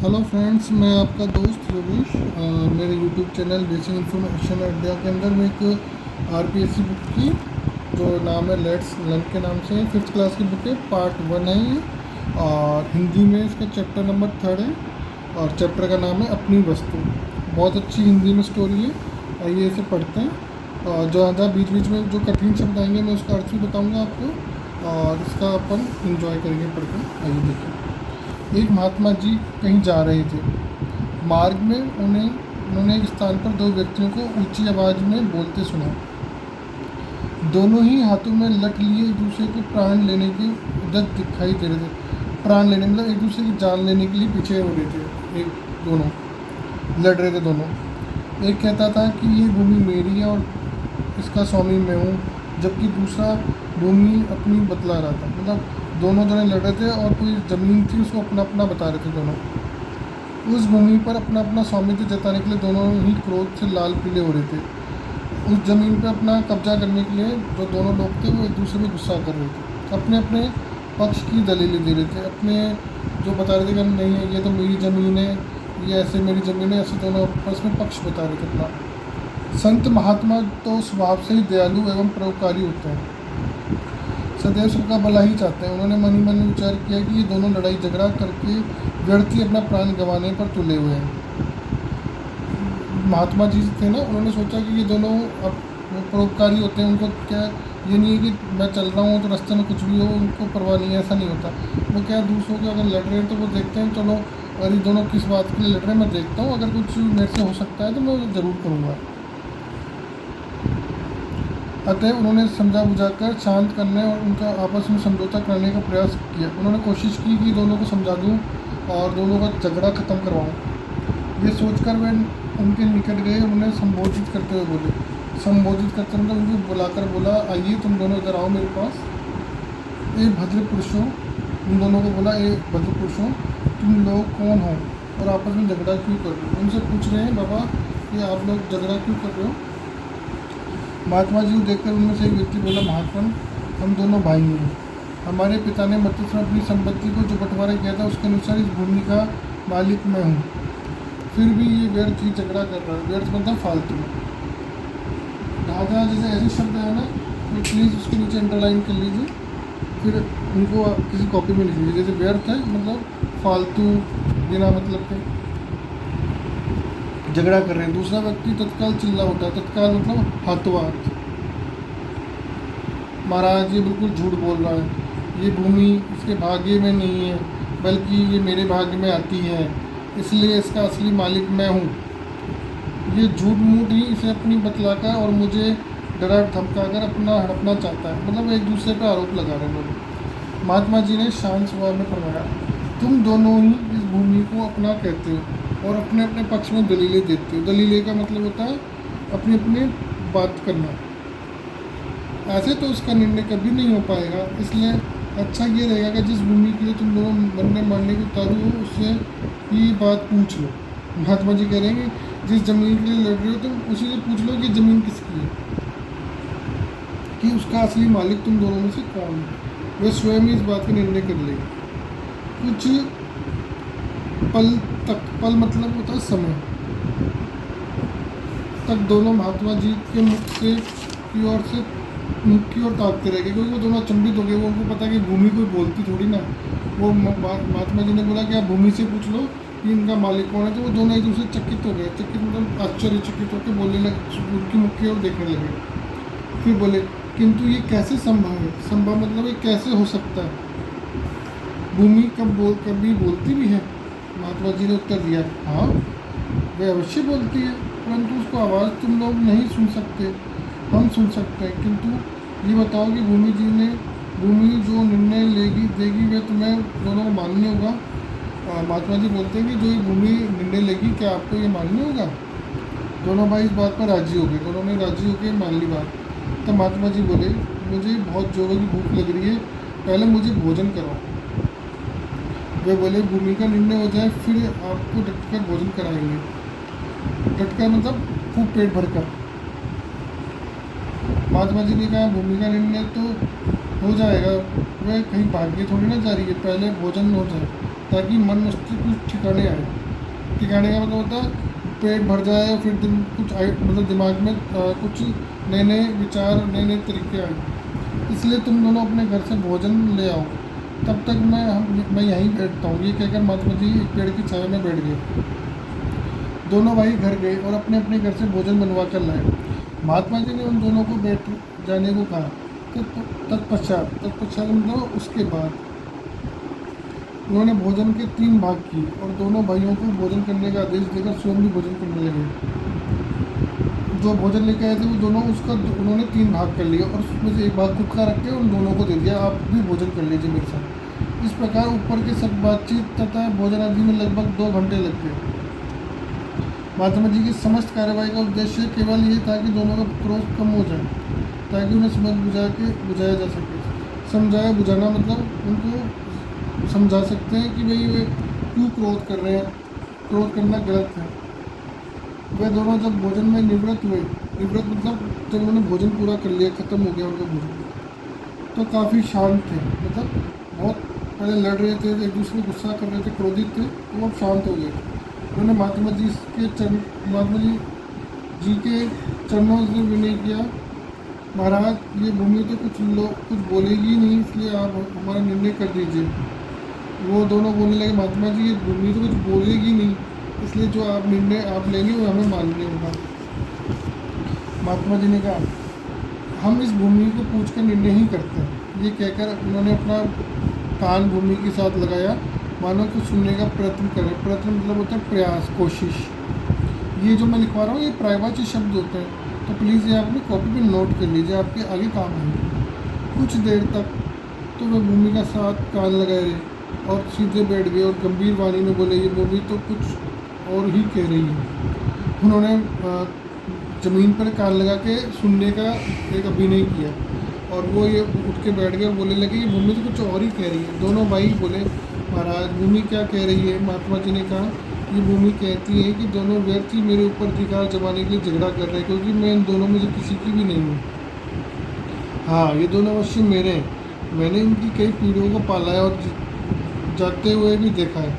Hello friends, मैं आपका दोस्त योगेश। मेरे YouTube channel basic information India के अंदर मैं एक आरपीएससी बुक की जो नाम है लेट्स लर्न के नाम से 5th क्लास की बुक है। पार्ट 1 है ये, और हिंदी में इसका चैप्टर नंबर 3 है और चैप्टर का नाम है अपनी वस्तु। बहुत अच्छी हिंदी में स्टोरी है। आइए इसे पढ़ते हैं। और जो आधा बीच बीच में जो कठिन शब्द आएंगे मैं उसका अर्थ भी बताऊँगा आपको, और इसका अपन इंजॉय करेंगे पढ़ के। आइए देखिए। एक महात्मा जी कहीं जा रहे थे। मार्ग में उन्होंने एक स्थान पर दो व्यक्तियों को ऊंची आवाज़ में बोलते सुना। दोनों ही हाथों में लठ लिए एक दूसरे को प्राण लेने के उद्यत दिखाई दे रहे थे। प्राण लेने मतलब एक दूसरे की जान लेने के लिए पीछे हो रहे थे। एक दोनों लड़ रहे थे दोनों। एक कहता था कि ये भूमि मेरी है और इसका स्वामी मैं हूँ, जबकि दूसरा भूमि अपनी बतला रहा था। मतलब दोनों जने लड़ रहे थे और कोई ज़मीन थी उसको अपना अपना बता रहे थे दोनों। उस भूमि पर अपना अपना स्वामित्व जताने के लिए दोनों ही क्रोध से लाल पीले हो रहे थे। उस ज़मीन पर अपना कब्जा करने के लिए जो दोनों लोग थे वो एक दूसरे में गुस्सा कर रहे थे। अपने अपने पक्ष की दलीलें दे रहे थे। अपने जो बता रहे थे कि नहीं है ये तो मेरी ज़मीन है, ये ऐसे मेरी ज़मीन है, ऐसे दोनों आपस में पक्ष बता रहे थे अपना। संत महात्मा तो स्वभाव से ही दयालु एवं परोपकारी होते हैं, सदैव सबका भला ही चाहते हैं। उन्होंने मन ही मन में विचार किया कि ये दोनों लड़ाई झगड़ा करके व्यर्थ ही अपना प्राण गंवाने पर तुले हुए हैं। महात्मा जी थे ना, उन्होंने सोचा कि ये दोनों अब परोपकारी होते हैं। उनको क्या ये नहीं है कि मैं चल रहा हूँ तो रास्ते में कुछ भी हो उनको परवाह नहीं है, ऐसा नहीं होता। वो क्या दूसरों के अगर लड़ रहे हैं तो वो देखते हैं चलो अगर ये दोनों किस बात के लिए लड़ रहे हैं मैं देखता हूँ, अगर कुछ मेरे से हो सकता है तो मैं ज़रूर करूँगा। अतः उन्होंने समझा बुझाकर शांत करने और उनका आपस में समझौता करने का प्रयास किया। उन्होंने कोशिश की कि दोनों को समझा दूं और दोनों का झगड़ा ख़त्म करवाऊं। ये सोचकर वे उनके निकट गए। उन्हें संबोधित करते हुए बोले, संबोधित करते मतलब उनको बुलाकर बोला, आइए तुम दोनों इधर आओ मेरे पास। ए भद्र पुरुषों, उन दोनों को बोला, ए भद्र पुरुषों, तुम लोग कौन हो और आपस में झगड़ा क्यों कर रहे हो? उनसे पूछ रहे हैं, बाबा ये आप लोग झगड़ा क्यों कर रहे हो? महात्मा जी को देखकर उनमें से एक व्यक्ति बोला, महात्मा हम दोनों भाई हैं। हमारे पिता ने मृत्यु समय अपनी संपत्ति को जो बंटवारा किया था उसके अनुसार इस भूमि का मालिक मैं हूँ। फिर भी ये व्यर्थ ही झगड़ा कर रहा है। व्यर्थ मतलब फालतू। जहाँ जहाँ जैसे ऐसे शब्द है ना तो प्लीज़ उसके नीचे अंडरलाइन कर लीजिए, फिर उनको किसी कॉपी में लिख लीजिए। जैसे व्यर्थ है मतलब फालतू, बिना मतलब के झगड़ा कर रहे हैं। दूसरा व्यक्ति तत्काल चिल्ला उठा। तत्काल मतलब हाथों हाथ, महाराज ये बिल्कुल झूठ बोल रहा है, ये भूमि इसके भाग्य में नहीं है बल्कि ये मेरे भाग्य में आती है, इसलिए इसका असली मालिक मैं हूँ। ये झूठ मूठ ही इसे अपनी बतलाकर और मुझे डरा धमकाकर अपना हड़पना चाहता है। मतलब एक दूसरे पर आरोप लगा रहे हैं लोग। महात्मा जी ने शांत स्वभाव में फरमाया, तुम दोनों ही इस भूमि को अपना कहते हो और अपने अपने पक्ष में दलीलें देते हो। दलीलें का मतलब होता है अपनी अपनी बात करना। ऐसे तो उसका निर्णय कभी नहीं हो पाएगा। इसलिए अच्छा ये रहेगा कि जिस भूमि के लिए तुम दोनों मरने मारने को उतारू हो उससे ही बात पूछ लो। महात्मा जी कह रहे हैं कि जिस ज़मीन के लिए लड़ रहे हो तुम उसी से पूछ लो कि ज़मीन किसकी है, कि उसका असली मालिक तुम दोनों में से कौन है। वह स्वयं ही इस बात का निर्णय कर लेगा। कुछ पल तक, पल मतलब होता है समय, तक दोनों महात्मा जी के मुख की ओर ताकते रह गए, क्योंकि वो दोनों अचंभित हो गए। वो उनको पता है कि भूमि कोई बोलती थोड़ी ना। वो महात्मा जी ने बोला कि आप भूमि से पूछ लो कि इनका मालिक कौन है। तो वो दोनों एक दूसरे चकित हो गए। चकित मतलब आश्चर्यचकित होकर बोलने लगे, उनकी मुख की ओर देखने लगे। फिर बोले, किंतु ये कैसे संभव है? संभव मतलब ये कैसे हो सकता है? भूमि कभी बोलती भी है? महात्मा जी ने उत्तर दिया, हाँ वह अवश्य बोलती है, परंतु उसको आवाज़ तुम लोग नहीं सुन सकते, हम सुन सकते हैं। किंतु ये बताओ कि भूमि जो निर्णय देगी वह तुम्हें दोनों को माननी होगा। महात्मा जी बोलते हैं कि जो ये भूमि निर्णय लेगी क्या आपको ये माननी होगा? दोनों भाई इस बात पर राजी हो गए। दोनों ने राजी होकर मान ली बात। तब महात्मा जी बोले, मुझे बहुत जोरों की भूख लग रही है, पहले मुझे भोजन कराओ। वे बोले, भूमि का निर्णय हो जाए फिर आपको डटकर भोजन कराएंगे। डटकर मतलब खूब पेट भरकर। महात्मा जी ने कहा, भूमि का निर्णय तो हो जाएगा, वह कहीं भाग्य थोड़ी ना जा रही है, पहले भोजन हो जाए। ताकि मन मस्तिष्क कुछ ठिकाने आए। ठिकाने का मतलब होता है पेट भर जाए, फिर मतलब दिमाग में कुछ नए नए विचार, नए नए तरीके आए। इसलिए तुम दोनों अपने घर से भोजन ले आओ, तब तक मैं यहीं बैठता हूँ। ये कहकर महात्मा जी एक पेड़ की छाया में बैठ गए। दोनों भाई घर गए और अपने अपने घर से भोजन बनवा कर लाए। महात्मा जी ने उन दोनों को बैठ जाने को कहा। तत्पश्चात मतलब उसके बाद उन्होंने भोजन के 3 भाग किए और दोनों भाइयों को भोजन करने का आदेश देकर स्वयं भी भोजन करने लगे। जो भोजन लेके आए थे वो दोनों उन्होंने 3 भाग कर लिया और उसमें से एक भाग खुद का रख के उन दोनों को दे दिया, आप भी भोजन कर लीजिए मेरे साथ। इस प्रकार ऊपर के सब बातचीत तथा भोजन आदि में लगभग 2 घंटे लग गए। महात्मा जी की समस्त कार्यवाही का उद्देश्य केवल ये था कि दोनों का क्रोध कम हो जाए, ताकि उन्हें बुझाया जा सके। समझाया बुझाना मतलब उनको समझा सकते हैं कि भाई वे क्यों क्रोध कर रहे हैं, क्रोध करना गलत है। वे दोनों जब भोजन में निवृत्त हुए, निवृत्त मतलब जब उन्होंने भोजन पूरा कर लिया, ख़त्म हो गया उनका भोजन, तो काफ़ी शांत थे। मतलब बहुत पहले लड़ रहे थे, एक दूसरे को गुस्सा कर रहे थे, क्रोधित थे, तो अब शांत हो गए। उन्होंने महात्मा जी के चरणों से विनय किया, महाराज ये भूमि तो कुछ बोलेगी नहीं, इसलिए आप हमारा निर्णय कर दीजिए। वो दोनों बोलने लगे, महात्मा जी ये भूमि तो कुछ बोलेगी नहीं, इसलिए जो आप निर्णय आप लेंगे वो हमें मानने होगा। महात्मा जी ने कहा, हम इस भूमि को पूछ कर निर्णय ही करते हैं। ये कहकर उन्होंने अपना कान भूमि के साथ लगाया, मानो को सुनने का प्रयत्न करें। प्रयत्न मतलब होता है प्रयास, कोशिश। ये जो मैं लिखवा रहा हूँ ये पर्यायवाची शब्द होते हैं, तो प्लीज़ ये अपनी कॉपी पे नोट कर लीजिए, आपके आगे काम आएंगे। कुछ देर तक तो वे भूमि का साथ कान लगाए रहे और सीधे बैठ गए और गंभीर वाणी में बोले, ये भूमि तो कुछ और ही कह रही है। उन्होंने ज़मीन पर कान लगा के सुनने का एक अभिनय किया और वो ये उठ के बैठ गए और बोलने लगे, ये भूमि तो कुछ और ही कह रही है। दोनों भाई बोले, महाराज भूमि क्या कह रही है? महात्मा जी ने कहा, ये भूमि कहती है कि दोनों व्यक्ति मेरे ऊपर अधिकार जमाने के लिए झगड़ा कर रहे हैं, क्योंकि मैं इन दोनों में से किसी की भी नहीं हूँ। हाँ, ये दोनों अवश्य मेरे हैं। मैंने इनकी कई पीढ़ियों को पाला है और जाते हुए भी देखा है।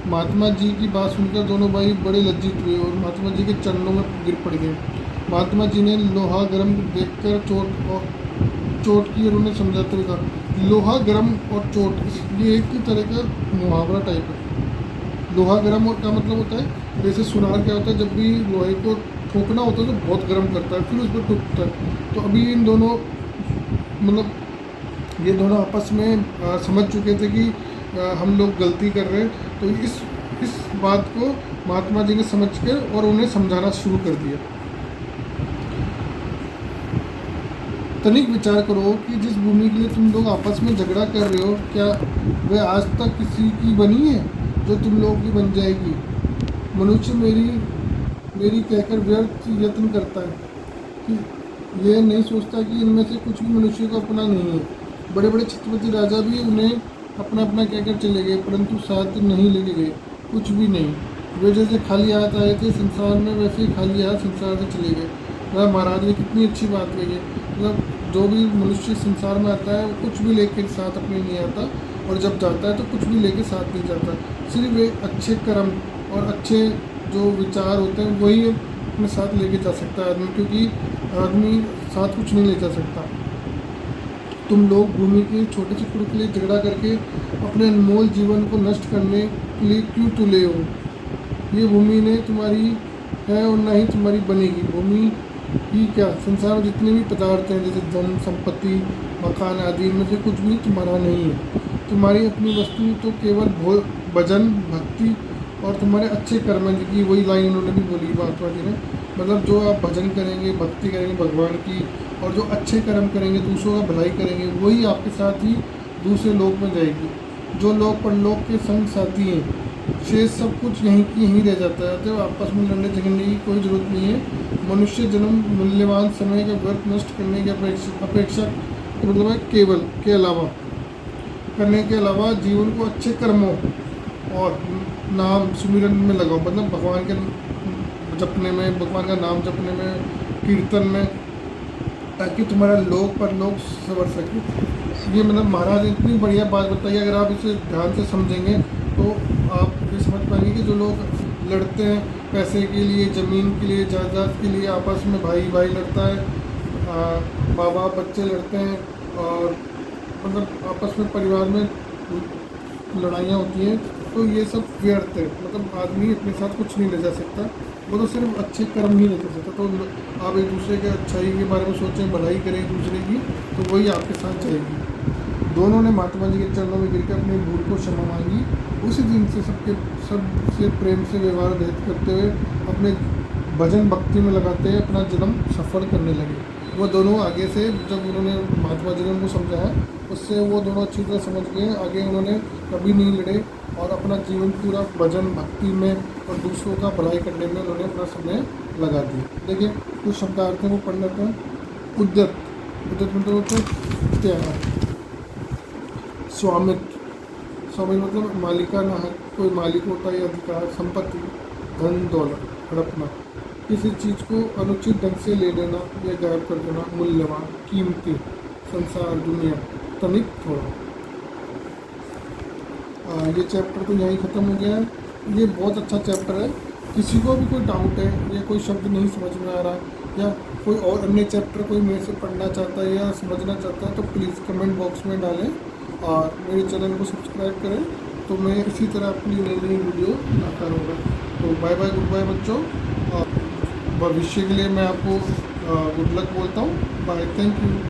महात्मा जी की बात सुनकर दोनों भाई बड़े लज्जित हुए और महात्मा जी के चरणों में गिर पड़ गए। महात्मा जी ने लोहा गर्म देखकर चोट की और उन्हें समझाते हुए कहा, लोहा गर्म और चोट ये एक ही तरह का मुहावरा टाइप है। लोहा गर्म और का मतलब होता है, जैसे सुनार क्या होता है, जब भी लोहे को ठोकना होता है तो बहुत गर्म करता है, फिर उस पर टूटता है। तो अभी इन दोनों मतलब ये दोनों आपस में समझ चुके थे कि हम लोग गलती कर रहे हैं, तो इस बात को महात्मा जी ने समझ कर और उन्हें समझाना शुरू कर दिया। तनिक विचार करो कि जिस भूमि के लिए तुम लोग आपस में झगड़ा कर रहे हो, क्या वह आज तक किसी की बनी है जो तुम लोगों की बन जाएगी? मनुष्य मेरी कहकर व्यर्थ यत्न करता है कि यह नहीं सोचता कि इनमें से कुछ भी मनुष्य को अपना नहीं है। बड़े बड़े छत्रपति राजा भी उन्हें अपना अपना कहकर चले गए, परंतु साथ नहीं लेके गए कुछ भी नहीं। वे जैसे खाली हाथ आए थे संसार में, वैसे ही खाली हाथ संसार से चले गए। वह महाराज ने कितनी अच्छी बात कही है। मतलब जो भी मनुष्य संसार में आता है वो कुछ भी लेके साथ अपने नहीं आता, और जब जाता है तो कुछ भी लेके साथ नहीं जाता। सिर्फ वे अच्छे कर्म और अच्छे जो विचार होते हैं वही अपने साथ लेके जा सकता है आदमी, क्योंकि आदमी साथ कुछ नहीं ले जा सकता। तुम लोग भूमि के छोटे से टुकड़े के लिए झगड़ा करके अपने अनमोल जीवन को नष्ट करने के लिए क्यों तुले हो? ये भूमि ने तुम्हारी है और ना ही तुम्हारी बनेगी। भूमि ही क्या, संसार में जितने भी पदार्थ हैं जैसे धन संपत्ति मकान आदि, इनमें से कुछ भी तुम्हारा नहीं है। तुम्हारी अपनी वस्तु तो केवल भजन भक्ति और तुम्हारे अच्छे कर्म हैं, की वही लाइन उन्होंने भी बोली महात्मा जी ने। मतलब जो आप भजन करेंगे, भक्ति करेंगे भगवान की, और जो अच्छे कर्म करेंगे, दूसरों का भलाई करेंगे, वही आपके साथ ही दूसरे लोक में जाएगी। जो लोग परलोक के संग साथी हैं, शेष सब कुछ यहीं रह जाता है। तो आपस में लड़ने झगड़ने की कोई ज़रूरत नहीं है। मनुष्य जन्म मूल्यवान समय का व्यर्थ नष्ट करने की अपेक्षा मतलब है केवल के अलावा करने के अलावा जीवन को अच्छे कर्मों और नाम सुमिरन में लगाओ। मतलब भगवान के जपने में, भगवान का नाम जपने में, कीर्तन में, ताकि तुम्हारा लोक परलोक संवर सके। ये मतलब महाराज ने इतनी बढ़िया बात बताई, अगर आप इसे ध्यान से समझेंगे तो आप ये समझ पाएंगे कि जो लोग लड़ते हैं पैसे के लिए, ज़मीन के लिए, जायदाद के लिए, आपस में भाई भाई लड़ता है, माँ बाप बच्चे लड़ते हैं, और मतलब आपस में परिवार में लड़ाइयाँ होती हैं, तो ये सब व्यर्थ है। मतलब आदमी अपने साथ कुछ नहीं ले जा सकता, वो तो सिर्फ अच्छे कर्म ही नहीं कर सकता। तो आप एक दूसरे के अच्छाई के बारे में सोचें, भलाई करें एक दूसरे की, तो वही आपके साथ जाएगी। दोनों ने महात्मा जी के चरणों में गिरकर अपनी भूल को क्षमा मांगी। उसी दिन से सबसे प्रेम से व्यवहार व्यक्त करते हुए अपने भजन भक्ति में लगाते हुए अपना जन्म सफल करने लगे। वो दोनों आगे से जब उन्होंने महात्मा जी ने उनको समझाया, उससे वो दोनों अच्छी तरह समझ गए। आगे उन्होंने कभी नहीं लड़े और अपना जीवन पूरा भजन भक्ति में और दूसरों का भलाई करने में उन्होंने अपना समय लगा दिया। देखिए कुछ शब्दार्थ हैं वो पढ़ लेते हैं। उद्यत, उद्यत मतलब होता है त्याग, स्वामित्व, स्वामित्व मतलब मालिकाना हक, कोई मालिक होता है, अधिकार, संपत्ति, धन दौलत, हड़पना, किसी चीज़ को अनुचित ढंग से ले लेना या गायब कर देना, मूल्यवान, कीमती, संसार, दुनिया, तनिक, थोड़ा। ये चैप्टर तो यहीं ख़त्म हो गया है। ये बहुत अच्छा चैप्टर है। किसी को भी कोई डाउट है या कोई शब्द नहीं समझ में आ रहा या कोई और अन्य चैप्टर कोई मेरे से पढ़ना चाहता है या समझना चाहता है, तो प्लीज़ कमेंट बॉक्स में डालें और मेरे चैनल को सब्सक्राइब करें, तो मैं इसी तरह अपनी नई नई वीडियो लाता रहूँगा। तो बाय बाय, गुड बाय बच्चों। और भविष्य के लिए मैं आपको गुड लक बोलता हूँ। Bye, thank you.